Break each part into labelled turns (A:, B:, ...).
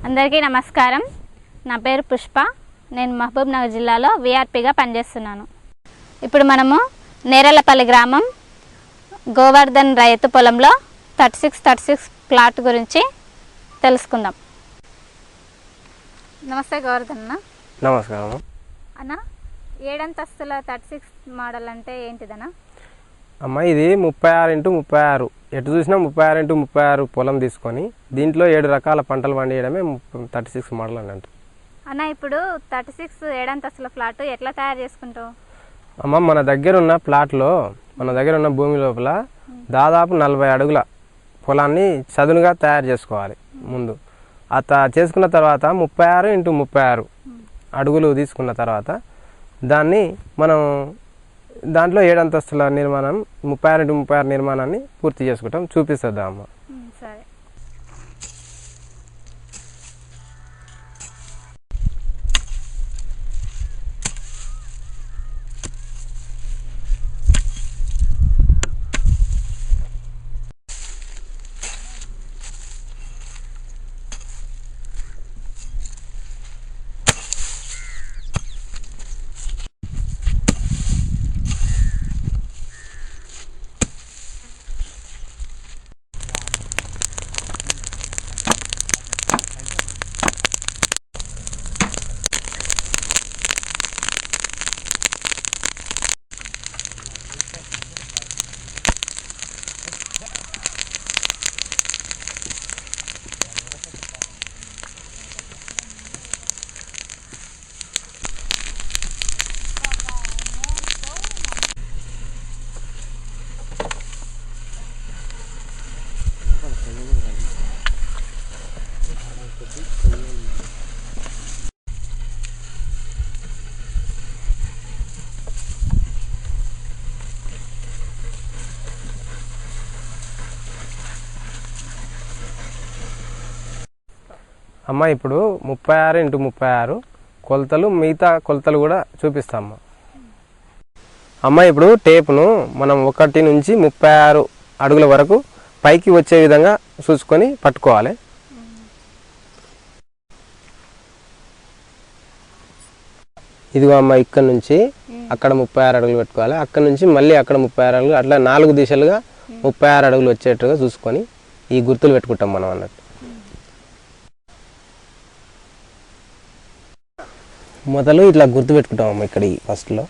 A: అందరికీ నమస్కారం. నా పేరు పుష్ప. నేను మహబూబ్ నగర్ జిల్లాలో విఆర్పిగా పనిచేస్తున్నాను. ఇప్పుడు మనము నేరలపల్లి గ్రామం గోవర్ధన్ రైతు పొలంలో 36 ప్లాట్ గురించి తెలుసుకుందాం. నమస్తే గోవర్ధన్ అన్న.
B: నమస్కారం
A: అన్న, 7 అంతస్తుల 36 మోడల్ అంటే ఏంటిదన్నా?
B: అమ్మ, ఇది 36x36, ఎటు చూసినా 36x36 పొలం తీసుకొని దీంట్లో 7 రకాల పంటలు పండియడమే 36 మోడల్ అని అంటారు.
A: అన్న, ఇప్పుడు 36 7 అంతస్తుల ఫ్లాట్ ఎట్లా తయారు చేసుకుంటావు?
B: అమ్మ, మన దగ్గర ఉన్న ప్లాట్లో, మన దగ్గర ఉన్న భూమి లోపల దాదాపు 40 అడుగుల పొలాన్ని చదునుగా తయారు చేసుకోవాలి. ముందు చేసుకున్న తర్వాత 36x36 అడుగులు తీసుకున్న తర్వాత దాన్ని మనం దాంట్లో 7 అంతస్తుల నిర్మాణం 36x36 నిర్మాణాన్ని పూర్తి చేసుకుంటాం. చూపిస్తుందా అమ్మ?
A: సరే.
B: అమ్మ, ఇప్పుడు 36x36 కొలతలు, మిగతా కొలతలు కూడా చూపిస్తామ్మ. అమ్మ, ఇప్పుడు టేపును మనం 1 నుంచి 36 అడుగుల వరకు పైకి వచ్చే విధంగా చూసుకొని పట్టుకోవాలి. ఇదిగో అమ్మ, ఇక్కడ నుంచి అక్కడ 36 అడుగులు పెట్టుకోవాలి. అక్కడ నుంచి మళ్ళీ అక్కడ 36 అడుగులు, అట్లా 4 దిశలుగా 36 అడుగులు వచ్చేట్టుగా చూసుకొని ఈ గుర్తులు పెట్టుకుంటాం మనం అన్నట్టు. మొదలు ఇట్లా గుర్తు పెట్టుకుంటాం అమ్మ. ఇక్కడ ఫస్ట్లో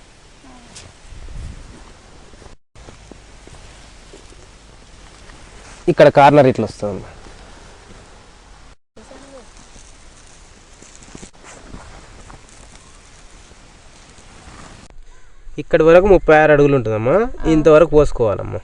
B: ఇక్కడ కార్నర్ ఇట్లా వస్తుంది. ఇక్కడి వరకు 36 అడుగులు ఉంటుందమ్మా. ఇంతవరకు పోసుకోవాలమ్మా.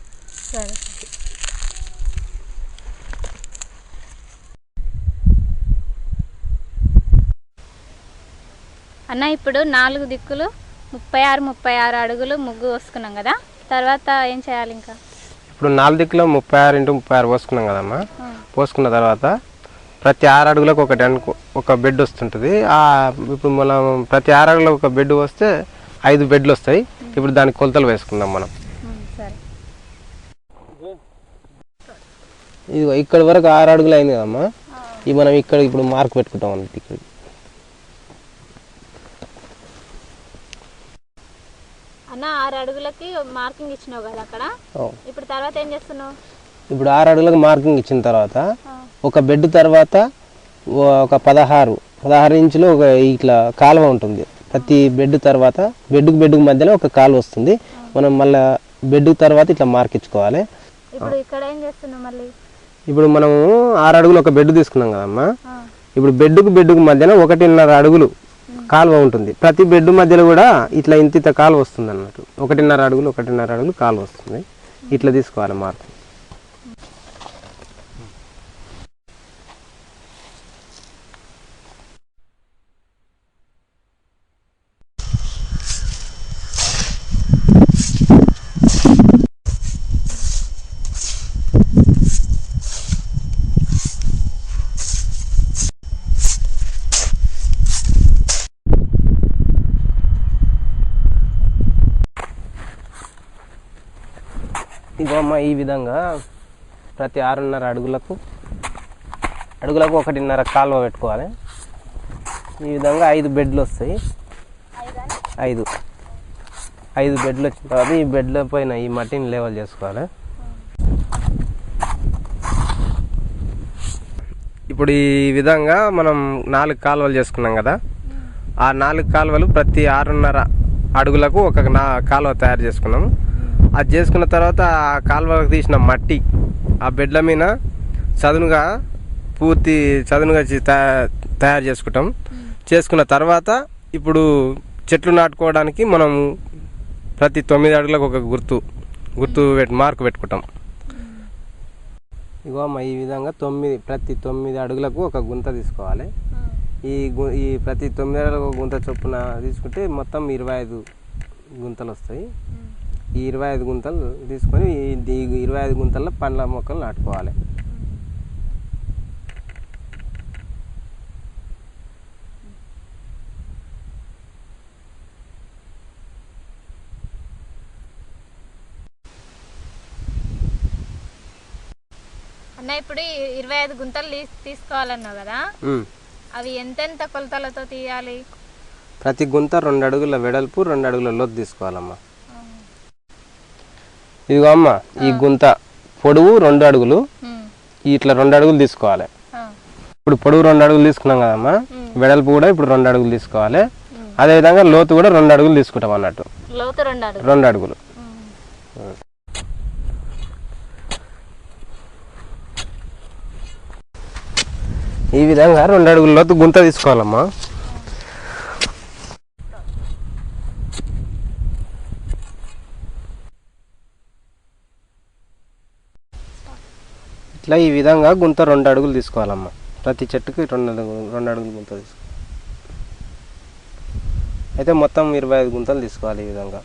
A: అన్న, ఇప్పుడు 4 దిక్కులు 36 అడుగులు ముగ్గు పోసుకున్నాం కదా, తర్వాత ఏం చేయాలి? ఇంకా
B: ఇప్పుడు 4 దిక్కులో 36x36 పోసుకున్నాం కదమ్మా. పోసుకున్న తర్వాత ప్రతి 6 అడుగులకు ఒక బెడ్ వస్తుంటుంది. ఇప్పుడు మనం ప్రతి 6 అడుగులకు ఒక బెడ్ వస్తే 5 బెడ్లు వస్తాయి. ఇప్పుడు దానికి కొలతలు వేసుకుందాం మనం. ఇదిగో ఇక్కడి వరకు 6 అడుగులు అయింది కదమ్మా. ఇది మనం ఇక్కడ ఇప్పుడు మార్క్ పెట్టుకుంటాం అన్నట్టు. ఇక్కడ
A: అన్న, 6 అడుగులకి మార్కింగ్ ఇచ్చినావు కదా అక్కడ. ఇప్పుడు తర్వాత ఏం చేస్తున్నావు?
B: ఇప్పుడు 6 అడుగులకు మార్కింగ్ ఇచ్చిన తర్వాత ఒక బెడ్ తర్వాత ఒక 16 ఇంచులు ఒక ఇట్లా కాలువ ఉంటుంది. ప్రతి బెడ్ తర్వాత బెడ్కు మధ్యలో ఒక కాలువ వస్తుంది. మనం మళ్ళీ బెడ్ తర్వాత ఇట్లా మార్క్ ఇచ్చుకోవాలి.
A: ఇప్పుడు ఇక్కడ ఏం చేస్తున్నావు మళ్ళీ?
B: ఇప్పుడు మనము 6 అడుగులు ఒక బెడ్ తీసుకున్నాం కదమ్మా. ఇప్పుడు బెడ్కు మధ్యన 1.5 అడుగులు కాలువ ఉంటుంది. ప్రతి బెడ్ మధ్యలో కూడా ఇట్లా ఇంత కాలువ వస్తుంది అన్నట్టు. 1.5 అడుగులు కాలువ వస్తుంది. ఇట్లా తీసుకోవాలి మార్క్. ఇగోమ్మ ఈ విధంగా ప్రతి 6.5 అడుగులకు అడుగులకు 1.5 కాలువ పెట్టుకోవాలి. ఈ విధంగా 5 బెడ్లు వస్తాయి. 5 బెడ్లు వచ్చిన తర్వాత ఈ బెడ్ల పైన ఈ మట్టిని లెవెల్ చేసుకోవాలి. ఇప్పుడు ఈ విధంగా మనం 4 కాలువలు చేసుకున్నాం కదా, ఆ 4 కాలువలు ప్రతి 6.5 అడుగులకు ఒక కాలువ తయారు చేసుకున్నాము. అది చేసుకున్న తర్వాత ఆ కాలువకు తీసిన మట్టి ఆ బెడ్ల మీద పూర్తి చదునుగా తయారు చేసుకుంటాం. చేసుకున్న తర్వాత ఇప్పుడు చెట్లు నాటుకోవడానికి మనం ప్రతి 9 అడుగులకు ఒక గుర్తు మార్కు పెట్టుకుంటాం. ఇగో అమ్మ, ఈ విధంగా ప్రతి 9 అడుగులకు ఒక గుంత తీసుకోవాలి. ఈ ప్రతి 9 అడుగులకు ఒక గుంత చొప్పున తీసుకుంటే మొత్తం 25 గుంతలు వస్తాయి. ఈ 25 గుంతలు తీసుకొని ఈ 25 గుంతల్లో పండ్ల మొక్కలు నాటుకోవాలి.
A: అన్న ఇప్పుడు 25 గుంతలు తీసుకోవాలన్నావు కదా, అవి ఎంతెంత కొలతలతో తీయాలి?
B: ప్రతి గుంత 2 అడుగుల వెడల్పు 2 అడుగుల లోతు తీసుకోవాలమ్మా. ఇదిగో అమ్మ, ఈ గుంత పొడవు 2 అడుగులు, ఇట్లా 2 అడుగులు తీసుకోవాలి. ఇప్పుడు పొడవు 2 అడుగులు తీసుకున్నాం కదమ్మా, వెడల్పు కూడా ఇప్పుడు 2 అడుగులు తీసుకోవాలి. అదేవిధంగా లోతు కూడా 2 అడుగులు తీసుకుంటాం అన్నట్టు.
A: లోతు
B: 2 అడుగులు. ఈ విధంగా 2 అడుగుల లోతు గుంత తీసుకోవాలమ్మా. ఇట్లా ఈ విధంగా గుంత 2 అడుగులు తీసుకోవాలమ్మా. ప్రతి చెట్టుకి 2 అడుగులు గుంత తీసుకోవాలి. అయితే మొత్తం 25 గుంతలు తీసుకోవాలి. ఈ విధంగా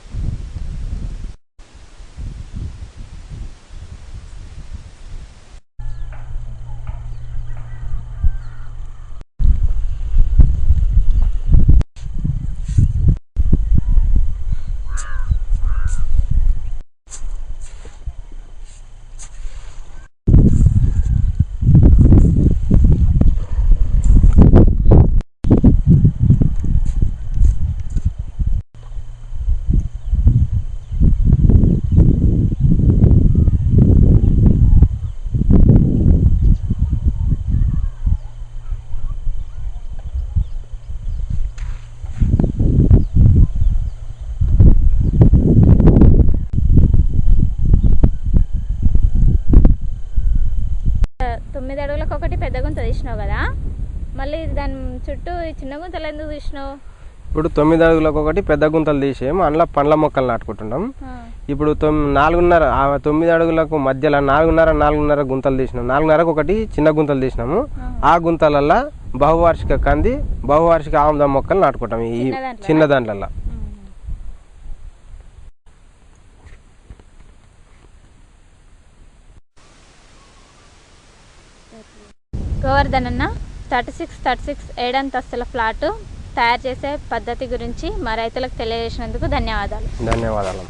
A: ఒకటి పెద్ద గుంత తీసినావు కదా, మళ్ళీ దాని చుట్టూ చిన్న గుంతలు ఎందుకు తీసినావు?
B: ఇప్పుడు 9 అడుగులకు ఒకటి పెద్ద గుంతలు తీసేము, అందులో పండ్ల మొక్కలు నాటుకుంటున్నాం. ఇప్పుడు 9 అడుగులకు మధ్యలో 4.5 గుంతలు తీసినాం. 4.5కు ఒకటి చిన్న గుంతలు తీసినాము. ఆ గుంతలల్లో బహువార్షిక ఆముదం మొక్కలు నాటుకుంటాం ఈ చిన్న దాంట్లో.
A: గోవర్ధన్ అన్న, 36 7 అంతస్తుల ఫ్లాటు తయారు చేసే పద్ధతి గురించి మా రైతులకు తెలియజేసినందుకు ధన్యవాదాలు.
B: ధన్యవాదాలు.